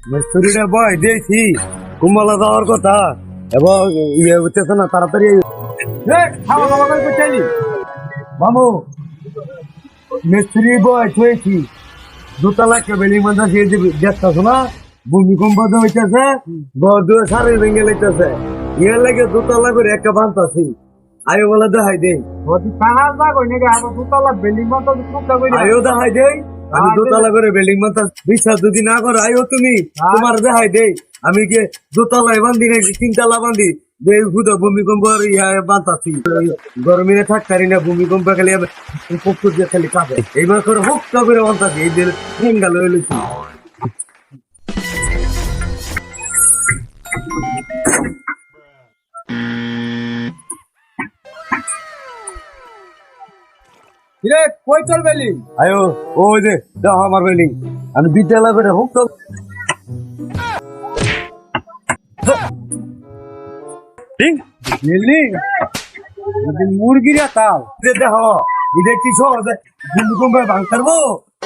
মিস্ত্রিটা বয় দেখি কুম্বালা যাওয়ার কথা এবং ইয়ে হচ্ছে না তাড়াতাড়ি খাওয়া দাওয়া করে চাইলি মামু মিস্ত্রি বয় থুয়েছি দোতলা কেবেলি মধ্যে দিয়ে দেখতেছ না ভূমিকম্প হইতেছে ঘর দুয়ে সারে ভেঙে লেগতেছে ইয়ে লাগে দোতলা করে একটা বান্তাছি আয়ো বলে দেখাই দেই আয়ো দেখাই দেই আমি দোতলা করে বিল্ডিং বান্তা বিশ্বাস যদি না করো আয়ো তুমি তোমার দেখাই দেই আমি কি দোতলায় বান্ধি নাকি তিনতলা বান্ধি ভূমিকম্প বান্তাছি গরমে থাকতারি না ভূমিকম্প খালি পক্ষ দিয়ে খালি কাঁপে এইবার করে হোক করে বান্তাছি এই দিন গেল এলেছি কই চল বেলিং আয়ো ওই যে দেখো আমার বেলিং আমি বিদ্যালয় করে হোক তো মুরগিরা তাও দেখো এটা কি সহজ ভূমিকম্পে ভাঙতারবো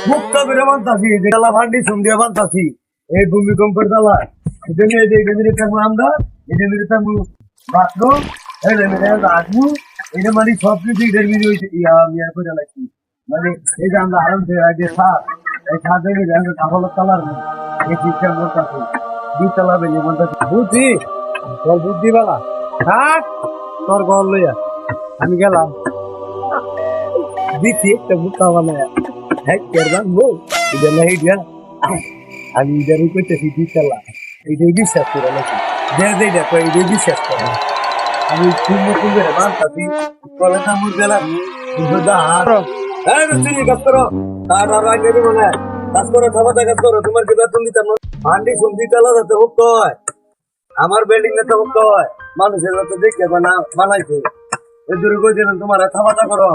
মুক্ত করে বান্তাছি জ্বালা ভান্ডি সন্ধ্যা বান্তাছি এই ভূমিকম্পের জ্বালা এটা নিয়ে এটা মিলে থাকবো আমরা এটা মিলে থাকবো বাথরুম রাখবো এটা মানে সব কিছু এটার মিলে ইয়া করে লাগছি মানে এই যে আমরা আরাম যে সার এই সাদের কাপড়ের তলার এই সিস্টেম করতেছি দুতলা বেলি বুঝছি তোর বুদ্ধি বেলা থাক তোর ঘর লইয়া আমি গেলাম দিচ্ছি একটা মুখা বানায় হ্যাঁ করবাম বউ এটা না এইটা আমি এটারই করতেছি দুতলা এইটাই বিশ্বাস করে নাকি দেয় দেখো এইটাই বিশ্বাস করে আমি খুব নতুন করে বানতাছি কলেজা মুখ গেলাম কাজ করো আর আগে মনে কাজ করো খাবার কাজ করো তোমার কি বেতন দিতাম ভান্ডি সন্ধি চালা যাতে হোক হয় আমার বিল্ডিং না তো হোক হয় মানুষের তো দেখে বানাইছে এ দূরে কই দিলাম তোমার খাওয়া করো